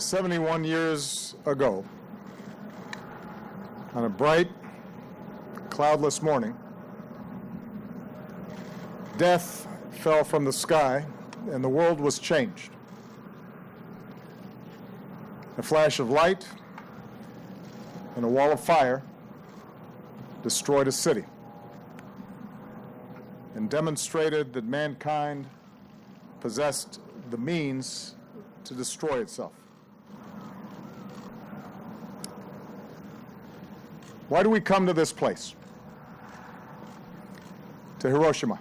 71 years ago, on a bright, cloudless morning, death fell from the sky and the world was changed. A flash of light and a wall of fire destroyed a city and demonstrated that mankind possessed the means to destroy itself. Why do we come to this place? To Hiroshima.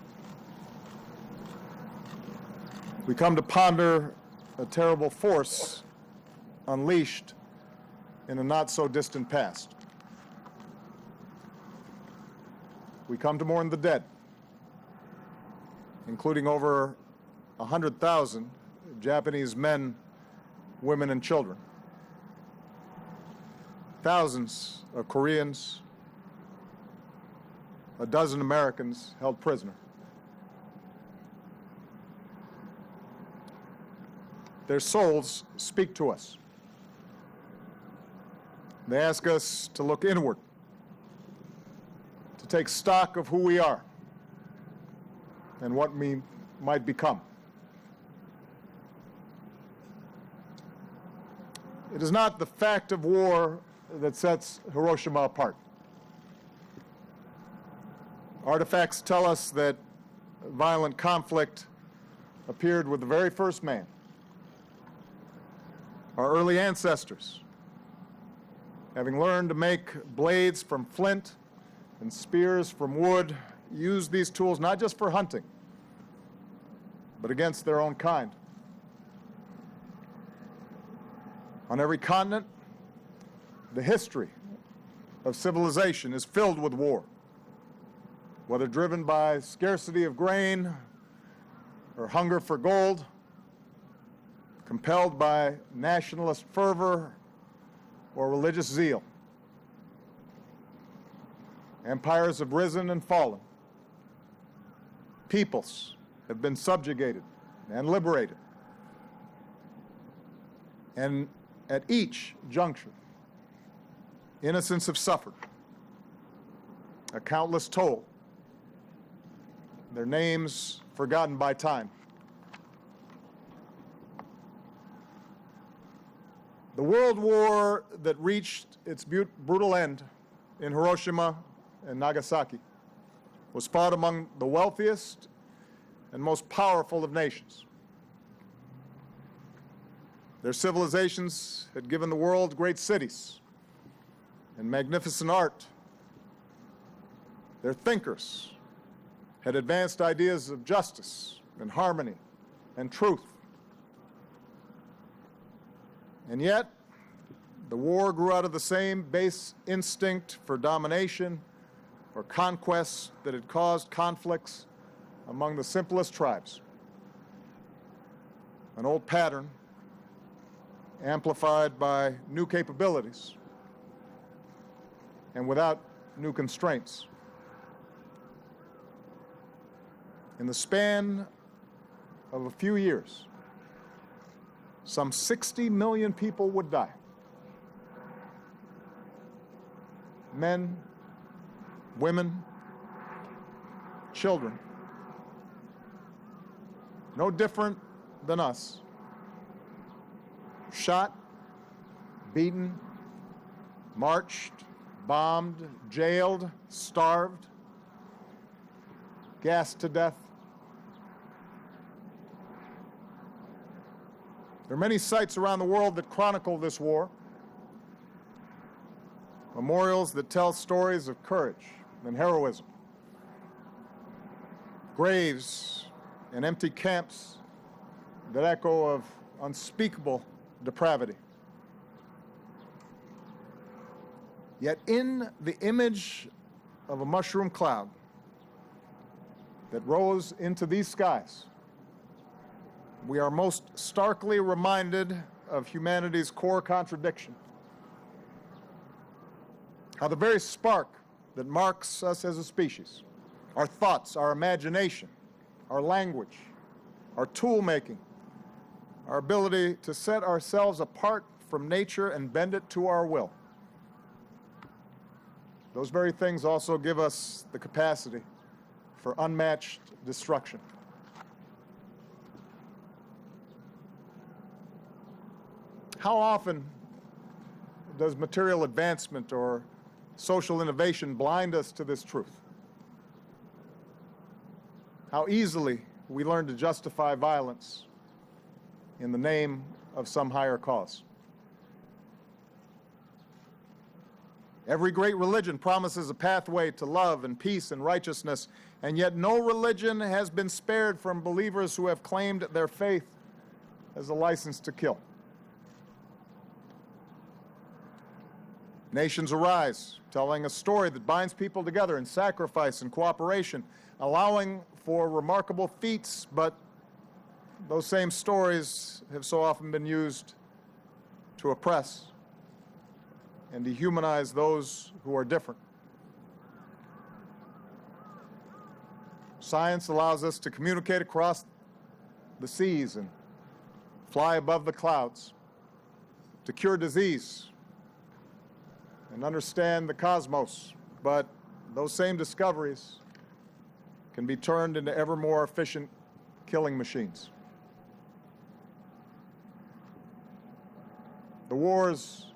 We come to ponder a terrible force unleashed in a not-so-distant past. We come to mourn the dead, including over 100,000 Japanese men, women, and children. Thousands of Koreans, a dozen Americans held prisoner. Their souls speak to us. They ask us to look inward, to take stock of who we are and what we might become. It is not the fact of war that sets Hiroshima apart. Artifacts tell us that violent conflict appeared with the very first man. Our early ancestors, having learned to make blades from flint and spears from wood, used these tools not just for hunting, but against their own kind. On every continent, the history of civilization is filled with war, whether driven by scarcity of grain or hunger for gold, compelled by nationalist fervor or religious zeal. Empires have risen and fallen. Peoples have been subjugated and liberated. And at each juncture, innocents have suffered a countless toll, their names forgotten by time. The world war that reached its brutal end in Hiroshima and Nagasaki was fought among the wealthiest and most powerful of nations. Their civilizations had given the world great cities and magnificent art. Their thinkers had advanced ideas of justice and harmony and truth. And yet, the war grew out of the same base instinct for domination or conquest that had caused conflicts among the simplest tribes. An old pattern amplified by new capabilities and without new constraints. In the span of a few years, some 60 million people would die. Men, women, children. No different than us. Shot, beaten, marched, bombed, jailed, starved, gassed to death. There are many sites around the world that chronicle this war. Memorials that tell stories of courage and heroism. Graves and empty camps that echo of unspeakable depravity. Yet in the image of a mushroom cloud that rose into these skies, we are most starkly reminded of humanity's core contradiction. How the very spark that marks us as a species, our thoughts, our imagination, our language, our tool making, our ability to set ourselves apart from nature and bend it to our will. Those very things also give us the capacity for unmatched destruction. How often does material advancement or social innovation blind us to this truth? How easily we learn to justify violence in the name of some higher cause. Every great religion promises a pathway to love and peace and righteousness, and yet no religion has been spared from believers who have claimed their faith as a license to kill. Nations arise, telling a story that binds people together in sacrifice and cooperation, allowing for remarkable feats, but those same stories have so often been used to oppress and dehumanize those who are different. Science allows us to communicate across the seas and fly above the clouds, to cure disease and understand the cosmos, but those same discoveries can be turned into ever more efficient killing machines. The wars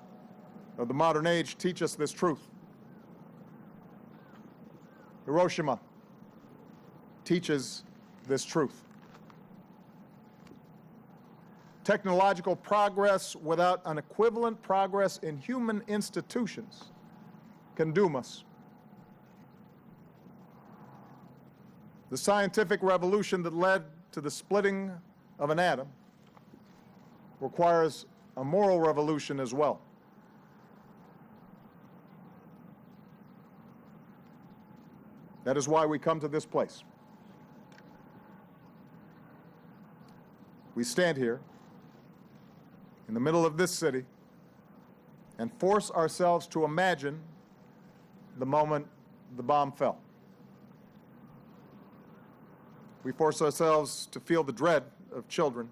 of the modern age teach us this truth. Hiroshima teaches this truth. Technological progress without an equivalent progress in human institutions can doom us. The scientific revolution that led to the splitting of an atom requires a moral revolution as well. That is why we come to this place. We stand here in the middle of this city and force ourselves to imagine the moment the bomb fell. We force ourselves to feel the dread of children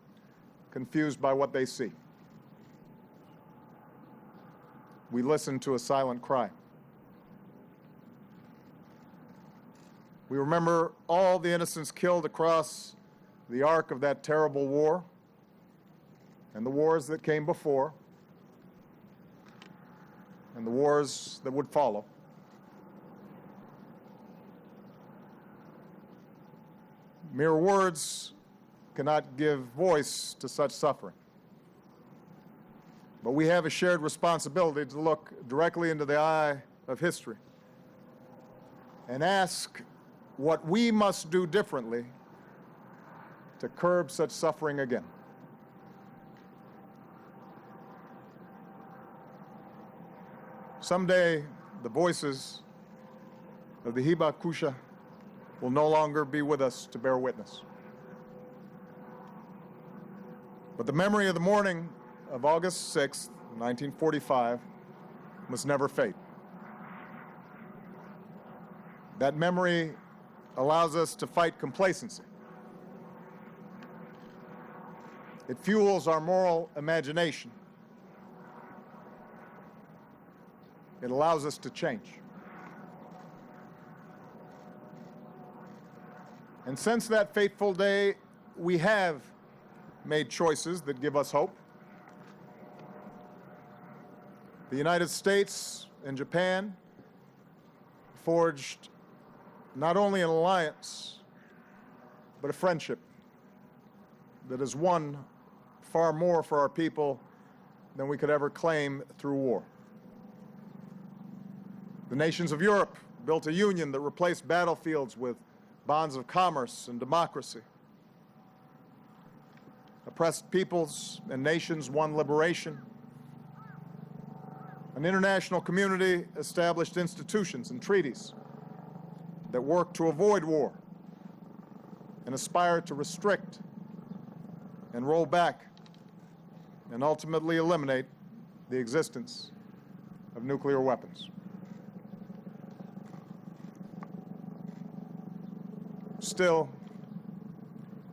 confused by what they see. We listen to a silent cry. We remember all the innocents killed across the arc of that terrible war and the wars that came before and the wars that would follow. Mere words cannot give voice to such suffering. But we have a shared responsibility to look directly into the eye of history and ask what we must do differently to curb such suffering again. Someday, the voices of the Hibakusha will no longer be with us to bear witness. But the memory of the morning of August 6th, 1945, must never fade. That memory allows us to fight complacency. It fuels our moral imagination. It allows us to change. And since that fateful day, we have made choices that give us hope. The United States and Japan forged not only an alliance, but a friendship that has won far more for our people than we could ever claim through war. The nations of Europe built a union that replaced battlefields with bonds of commerce and democracy. Oppressed peoples and nations won liberation. An international community established institutions and treaties that work to avoid war and aspire to restrict and roll back and ultimately eliminate the existence of nuclear weapons. Still,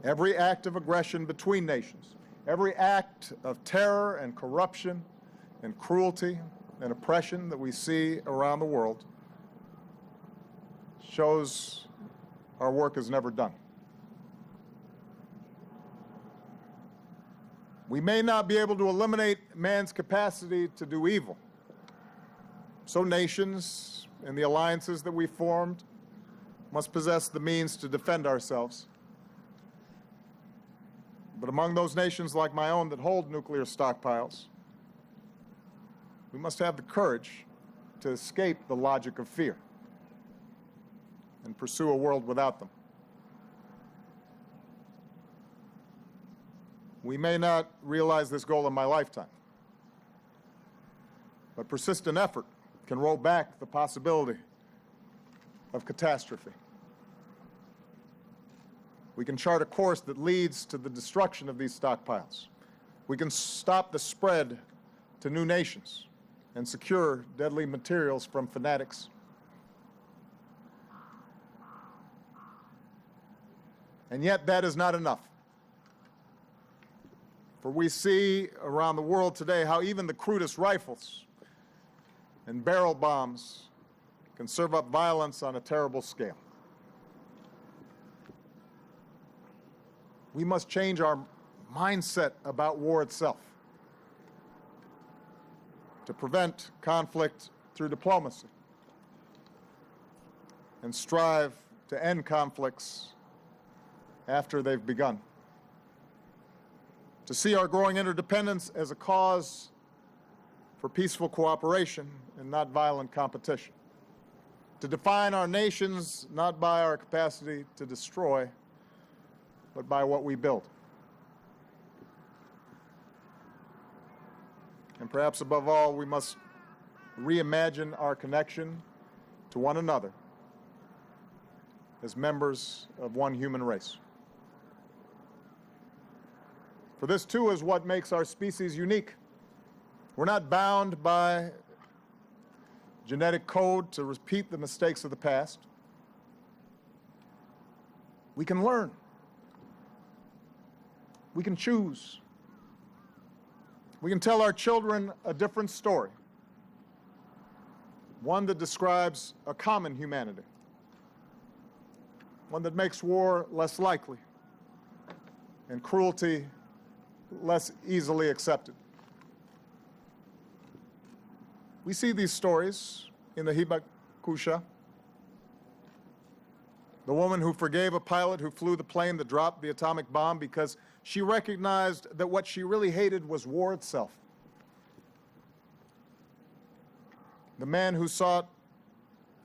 every act of aggression between nations, every act of terror and corruption and cruelty and oppression that we see around the world shows our work is never done. We may not be able to eliminate man's capacity to do evil. So nations and the alliances that we formed must possess the means to defend ourselves. But among those nations like my own that hold nuclear stockpiles, we must have the courage to escape the logic of fear and pursue a world without them. We may not realize this goal in my lifetime, but persistent effort can roll back the possibility of catastrophe. We can chart a course that leads to the destruction of these stockpiles. We can stop the spread to new nations and secure deadly materials from fanatics. And yet that is not enough. For we see around the world today how even the crudest rifles and barrel bombs can serve up violence on a terrible scale. We must change our mindset about war itself to prevent conflict through diplomacy and strive to end conflicts after they've begun. To see our growing interdependence as a cause for peaceful cooperation and not violent competition. To define our nations not by our capacity to destroy, but by what we build. And perhaps above all, we must reimagine our connection to one another as members of one human race. For this, too, is what makes our species unique. We're not bound by genetic code to repeat the mistakes of the past. We can learn. We can choose. We can tell our children a different story, one that describes a common humanity, one that makes war less likely and cruelty less easily accepted. We see these stories in the Hibakusha, the woman who forgave a pilot who flew the plane that dropped the atomic bomb because she recognized that what she really hated was war itself. The man who sought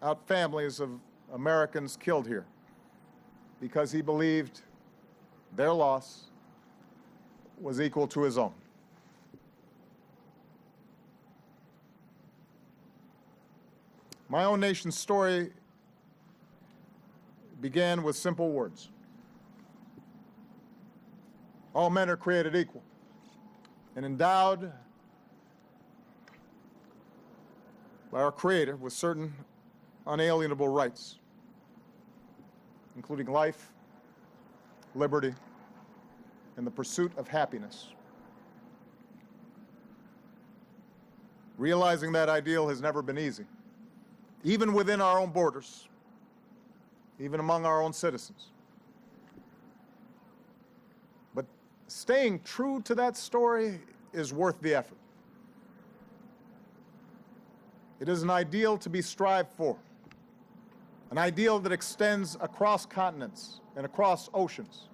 out families of Americans killed here because he believed their loss was equal to his own. My own nation's story began with simple words. All men are created equal and endowed by our Creator with certain unalienable rights, including life, liberty, and the pursuit of happiness. Realizing that ideal has never been easy, even within our own borders, even among our own citizens. But staying true to that story is worth the effort. It is an ideal to be strived for, an ideal that extends across continents and across oceans.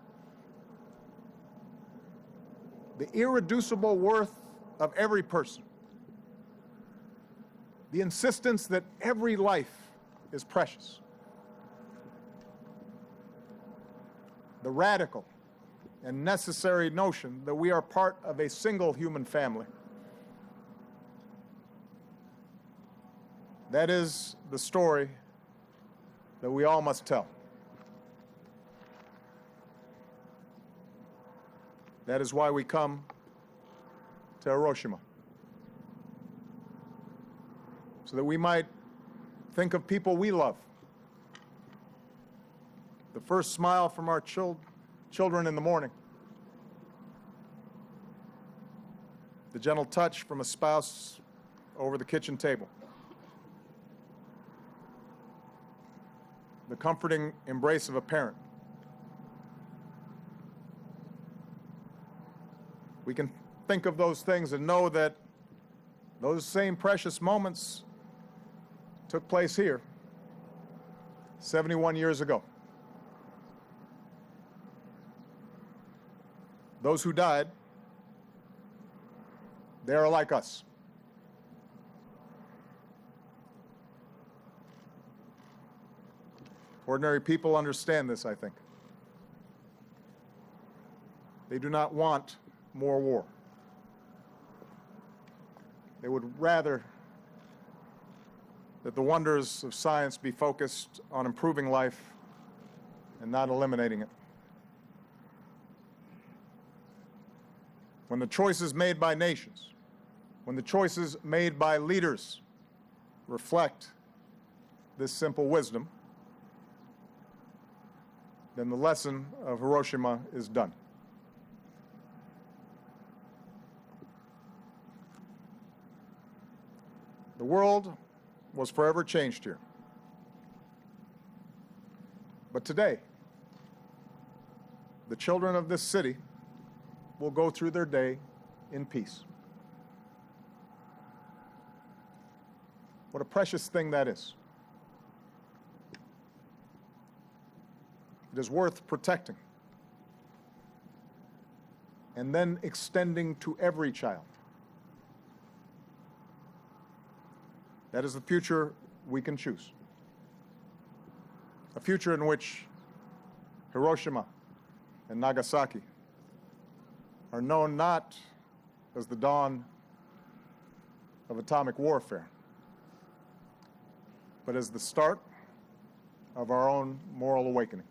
The irreducible worth of every person, the insistence that every life is precious, the radical and necessary notion that we are part of a single human family. That is the story that we all must tell. That is why we come to Hiroshima, so that we might think of people we love. The first smile from our children in the morning, the the gentle touch from a spouse over the kitchen table, the comforting embrace of a parent. We can think of those things and know that those same precious moments took place here 71 years ago. Those who died, they are like us. Ordinary people understand this, I think. They do not want more war. They would rather that the wonders of science be focused on improving life and not eliminating it. When the choices made by nations, when the choices made by leaders reflect this simple wisdom, then the lesson of Hiroshima is done. The world was forever changed here. But today, the children of this city will go through their day in peace. What a precious thing that is. It is worth protecting and then extending to every child. That is the future we can choose. A future in which Hiroshima and Nagasaki are known not as the dawn of atomic warfare, but as the start of our own moral awakening.